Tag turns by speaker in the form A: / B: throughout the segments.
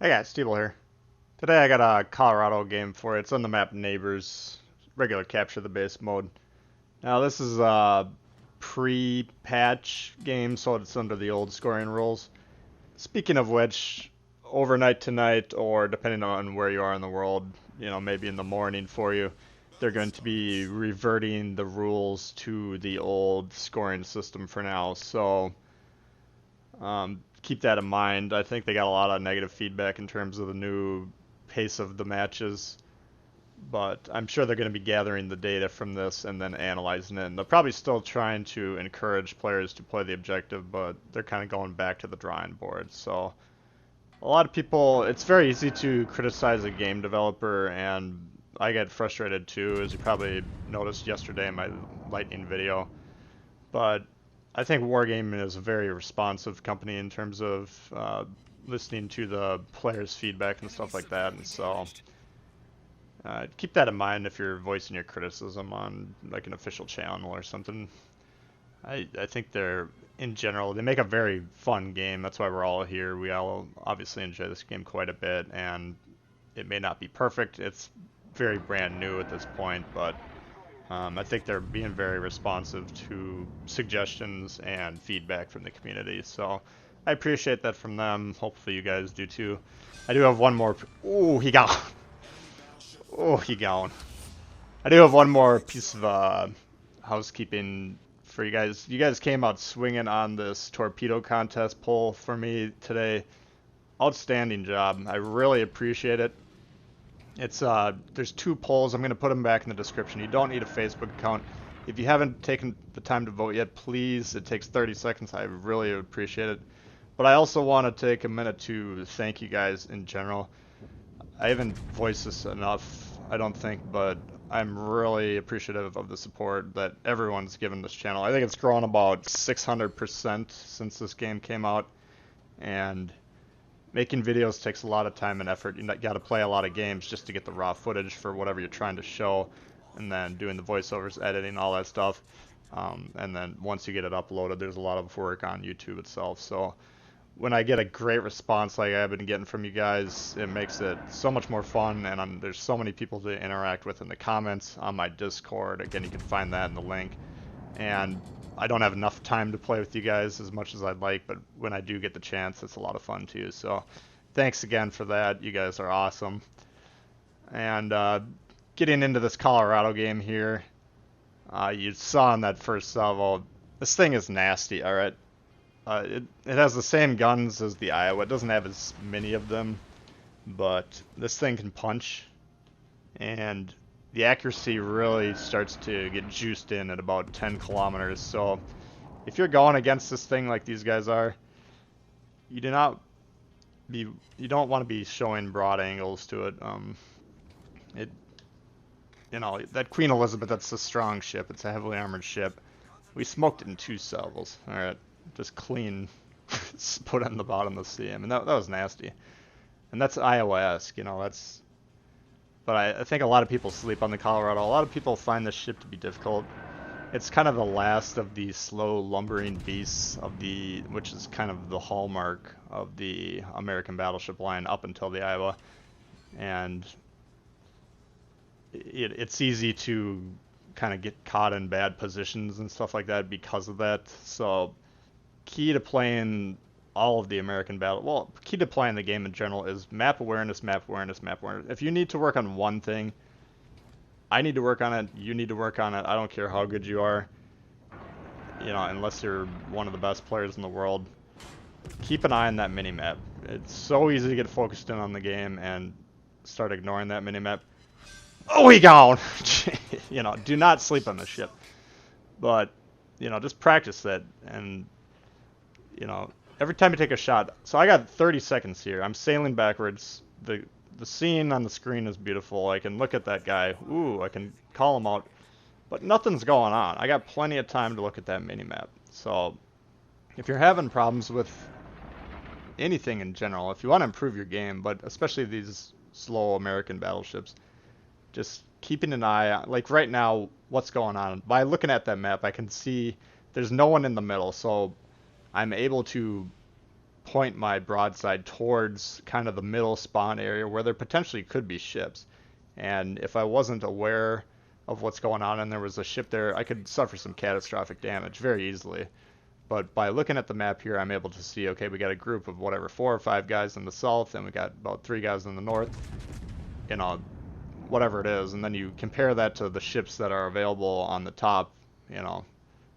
A: Hey guys, Steeble here. Today I got a Colorado game for you. It's on the map Neighbors, regular capture the base mode. Now this is a pre-patch game, so it's under the old scoring rules. Speaking of which, overnight tonight, or depending on where you are in the world, maybe in the morning for you, they're going to be reverting the rules to the old scoring system for now. So keep that in mind. I think they got a lot of negative feedback in terms of the new pace of the matches, but I'm sure they're going to be gathering the data from this and then analyzing it. And they're probably still trying to encourage players to play the objective, but they're kind of going back to the drawing board. So a lot of people, it's very easy to criticize a game developer, and I get frustrated too, as you probably noticed yesterday in my Lightning video. But I think Wargaming is a very responsive company in terms of listening to the players' feedback and stuff like that, and so keep that in mind if you're voicing your criticism on like an official channel or something. I think they're, in general, they make a very fun game. That's why we're all here. We all obviously enjoy this game quite a bit, and it may not be perfect. It's very brand new at this point, but I think they're being very responsive to suggestions and feedback from the community, so I appreciate that from them. Hopefully you guys do too. I do have one more. Oh, he got. Oh, he gone. I do have one more piece of housekeeping for you guys. You guys came out swinging on this torpedo contest poll for me today. Outstanding job. I really appreciate it. It's there's two polls. I'm gonna put them back in the description. You don't need a Facebook account. If you haven't taken the time to vote yet, please. It takes 30 seconds. I really appreciate it. But I also want to take a minute to thank you guys in general. I haven't voiced this enough, I don't think, but I'm really appreciative of the support that everyone's given this channel. I think it's grown about 600% since this game came out, and making videos takes a lot of time and effort. You got to play a lot of games just to get the raw footage for whatever you're trying to show, and then doing the voiceovers, editing, all that stuff. And then once you get it uploaded, there's a lot of work on YouTube itself. So when I get a great response like I've been getting from you guys, it makes it so much more fun, and there's so many people to interact with in the comments on my Discord. Again, you can find that in the link. And I don't have enough time to play with you guys as much as I'd like, but when I do get the chance, it's a lot of fun too. So thanks again for that. You guys are awesome. And getting into this Colorado game here, you saw in that first salvo, this thing is nasty, alright? It has the same guns as the Iowa. It doesn't have as many of them, but this thing can punch, and the accuracy really starts to get juiced in at about 10 kilometers. So if you're going against this thing like these guys are, you don't want to be showing broad angles to it. That Queen Elizabeth, that's a strong ship. It's a heavily armored ship. We smoked it in 2 salvos. All right. Just clean put on the bottom of the sea. I mean, that was nasty. And that's Iowa-esque, that's... But I think a lot of people sleep on the Colorado. A lot of people find this ship to be difficult. It's kind of the last of the slow lumbering beasts which is kind of the hallmark of the American Battleship line up until the Iowa. And it's easy to kind of get caught in bad positions and stuff like that because of that. So key to playing all of the American key to playing the game in general is map awareness, map awareness, map awareness. If you need to work on one thing, I need to work on it, you need to work on it. I don't care how good you are, unless you're one of the best players in the world. Keep an eye on that mini-map. It's so easy to get focused in on the game and start ignoring that mini-map. Oh, he gone! Do not sleep on this ship. But, just practice that, and every time you take a shot. So I got 30 seconds here. I'm sailing backwards. The scene on the screen is beautiful. I can look at that guy. Ooh, I can call him out. But nothing's going on. I got plenty of time to look at that mini-map. So if you're having problems with anything in general, if you want to improve your game, but especially these slow American battleships, just keeping an eye on, like right now, what's going on. By looking at that map, I can see there's no one in the middle. So I'm able to point my broadside towards kind of the middle spawn area where there potentially could be ships. And if I wasn't aware of what's going on and there was a ship there, I could suffer some catastrophic damage very easily. But by looking at the map here, I'm able to see, okay, we got a group of whatever, 4 or 5 guys in the south, and we got about 3 guys in the north, you know, whatever it is. And then you compare that to the ships that are available on the top, you know.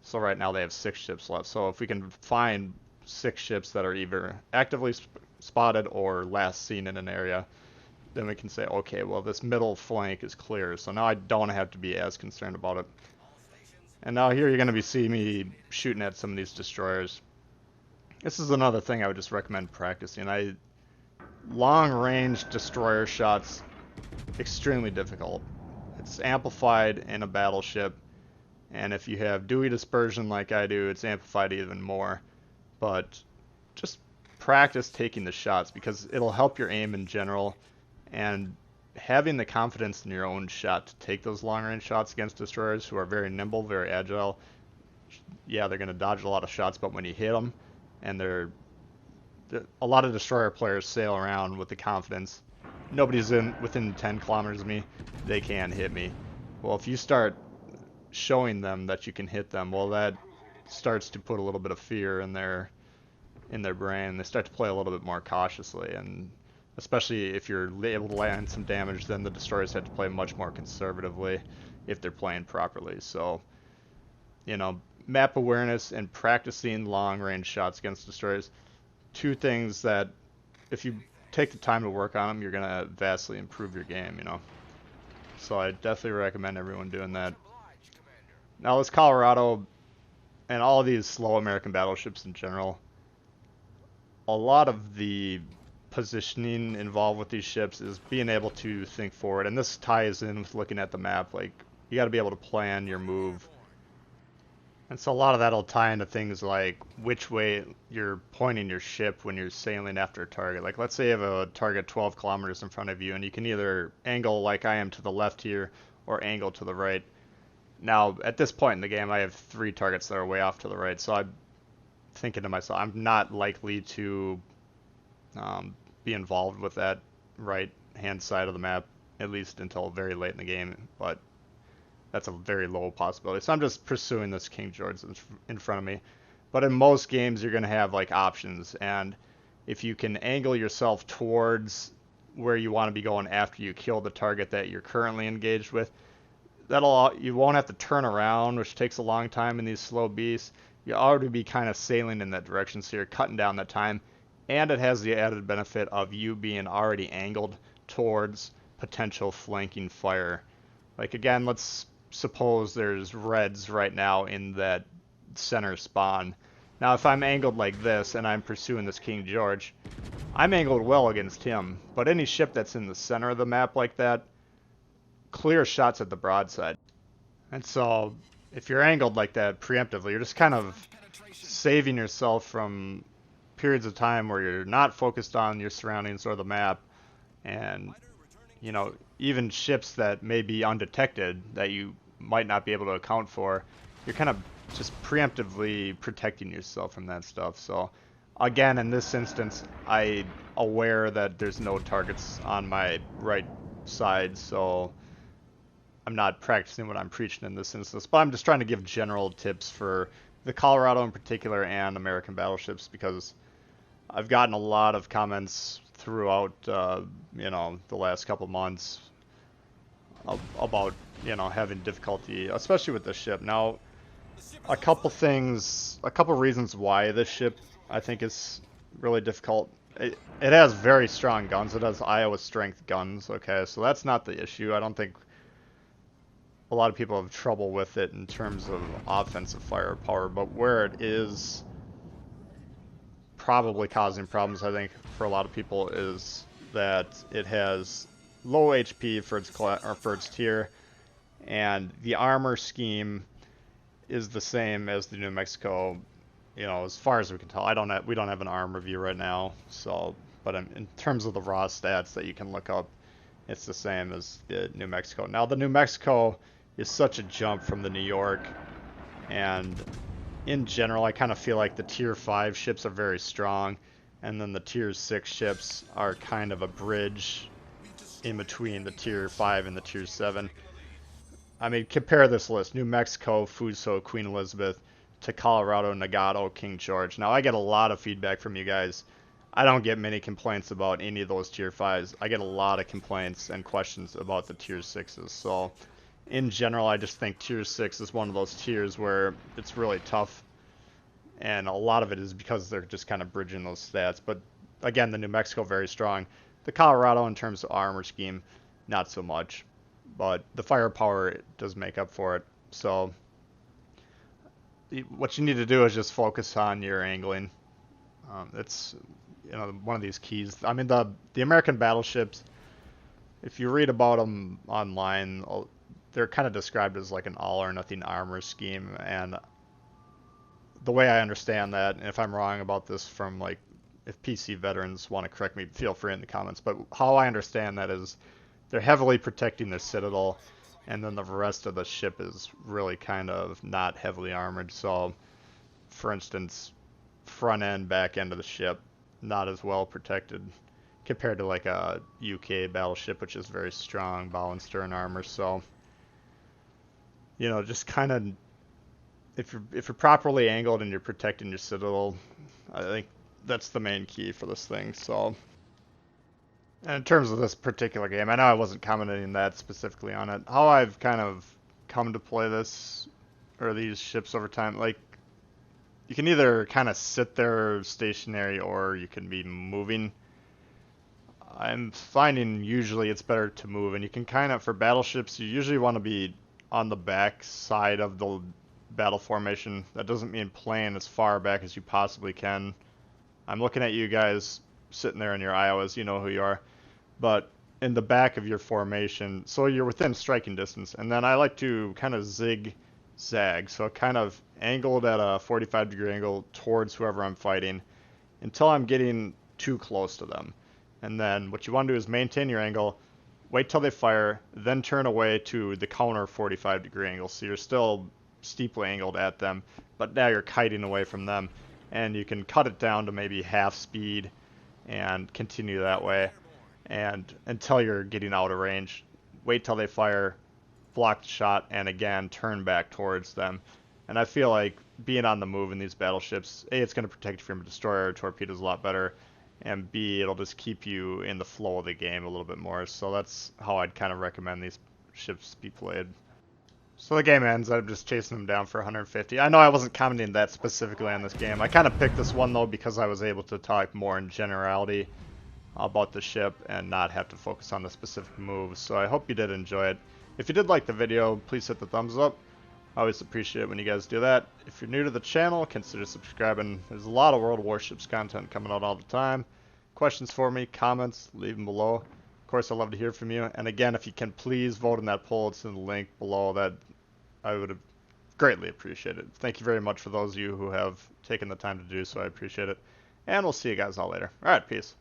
A: So right now they have 6 ships left. So if we can find 6 ships that are either actively spotted or last seen in an area, then we can say, okay, well, this middle flank is clear. So now I don't have to be as concerned about it. And now here you're going to be seeing me shooting at some of these destroyers. This is another thing I would just recommend practicing. Long-range destroyer shots, extremely difficult. It's amplified in a battleship, and if you have Dewey dispersion like I do, it's amplified even more. But just practice taking the shots because it'll help your aim in general, and having the confidence in your own shot to take those long-range shots against destroyers who are very nimble, very agile. Yeah, they're going to dodge a lot of shots, but when you hit them, and a lot of destroyer players sail around with the confidence, nobody's within 10 kilometers of me, they can hit me. Well, if you start showing them that you can hit them, well, that starts to put a little bit of fear in their brain. They start to play a little bit more cautiously, and especially if you're able to land some damage, then the destroyers have to play much more conservatively if they're playing properly. So, you know, map awareness and practicing long-range shots against destroyers, 2 things that if you take the time to work on them, you're going to vastly improve your game, you know. So I definitely recommend everyone doing that. Now this Colorado and all of these slow American battleships in general, a lot of the positioning involved with these ships is being able to think forward, and this ties in with looking at the map. Like, you got to be able to plan your move, and so a lot of that'll tie into things like which way you're pointing your ship when you're sailing after a target. Like, let's say you have a target 12 kilometers in front of you, and you can either angle like I am to the left here or angle to the right. Now at this point in the game I have 3 targets that are way off to the right, so I'm thinking to myself, I'm not likely to be involved with that right hand side of the map, at least until very late in the game, but that's a very low possibility. So I'm just pursuing this King George that's in front of me. But in most games you're going to have like options, and if you can angle yourself towards where you want to be going after you kill the target that you're currently engaged with, you won't have to turn around, which takes a long time in these slow beasts. You already be kind of sailing in that direction, so you're cutting down that time. And it has the added benefit of you being already angled towards potential flanking fire. Like, again, let's suppose there's reds right now in that center spawn. Now if I'm angled like this and I'm pursuing this King George, I'm angled well against him, but any ship that's in the center of the map like that, clear shots at the broadside. And so if you're angled like that preemptively, you're just kind of saving yourself from periods of time where you're not focused on your surroundings or the map, and you know, even ships that may be undetected that you might not be able to account for, you're kind of just preemptively protecting yourself from that stuff. So again, in this instance, I'm aware that there's no targets on my right side, so I'm not practicing what I'm preaching in this instance, but I'm just trying to give general tips for the Colorado in particular and American battleships, because I've gotten a lot of comments throughout, you know, the last couple months about, you know, having difficulty, especially with this ship. Now, a couple reasons why this ship I think is really difficult. It has very strong guns. It has Iowa strength guns. Okay, so that's not the issue. I don't think a lot of people have trouble with it in terms of offensive firepower, but where it is probably causing problems, I think, for a lot of people is that it has low HP for its tier, and the armor scheme is the same as the New Mexico, you know, as far as we can tell. We don't have an arm review right now, so, but in terms of the raw stats that you can look up, it's the same as the New Mexico. Now the New Mexico is such a jump from the New York, and in general I kind of feel like the tier 5 ships are very strong, and then the tier 6 ships are kind of a bridge in between the tier 5 and the tier 7. I mean, compare this list: New Mexico, Fuso, Queen Elizabeth, to Colorado, Nagato, King George. Now, I get a lot of feedback from you guys. I don't get many complaints about any of those tier 5s. I get a lot of complaints and questions about the tier 6s. So, in general, I just think tier 6 is one of those tiers where it's really tough. And a lot of it is because they're just kind of bridging those stats. But again, the New Mexico, very strong. The Colorado, in terms of armor scheme, not so much. But the firepower does make up for it. So what you need to do is just focus on your angling. It's one of these keys. I mean, the American battleships, if you read about them online, they're kind of described as like an all or nothing armor scheme. And the way I understand that, and if I'm wrong about this, from like, if PC veterans want to correct me, feel free in the comments. But how I understand that is they're heavily protecting their citadel, and then the rest of the ship is really kind of not heavily armored. So, for instance, front end, back end of the ship, not as well protected compared to like a UK battleship, which is very strong bow and stern armor. So, just kind of, if you're properly angled and you're protecting your citadel, I think that's the main key for this thing. So, and in terms of this particular game, I know I wasn't commenting that specifically on it. How I've kind of come to play this, or these ships over time, like, you can either kind of sit there stationary or you can be moving. I'm finding usually it's better to move, and you can kind of, for battleships, you usually want to be on the back side of the battle formation. That doesn't mean playing as far back as you possibly can. I'm looking at you guys sitting there in your Iowas, you know who you are, but in the back of your formation, so you're within striking distance. And then I like to kind of zigzag, so kind of angled at a 45-degree angle towards whoever I'm fighting until I'm getting too close to them. And then what you want to do is maintain your angle, wait till they fire, then turn away to the counter 45-degree angle, so you're still steeply angled at them, but now you're kiting away from them. And you can cut it down to maybe half speed and continue that way, and until you're getting out of range. Wait till they fire, block the shot, and again turn back towards them. And I feel like being on the move in these battleships, A, it's going to protect you from a destroyer or torpedoes a lot better, and B, it'll just keep you in the flow of the game a little bit more. So that's how I'd kind of recommend these ships be played. So the game ends, I'm just chasing them down for 150. I know I wasn't commenting that specifically on this game. I kind of picked this one though because I was able to talk more in generality about the ship and not have to focus on the specific moves. So I hope you did enjoy it. If you did like the video, please hit the thumbs up. I always appreciate it when you guys do that. If you're new to the channel, consider subscribing. There's a lot of World Warships content coming out all the time. Questions for me, comments, leave them below. Of course, I'd love to hear from you. And again, if you can please vote in that poll, it's in the link below. That I would have greatly appreciated. Thank you very much for those of you who have taken the time to do so. I appreciate it. And we'll see you guys all later. All right, peace.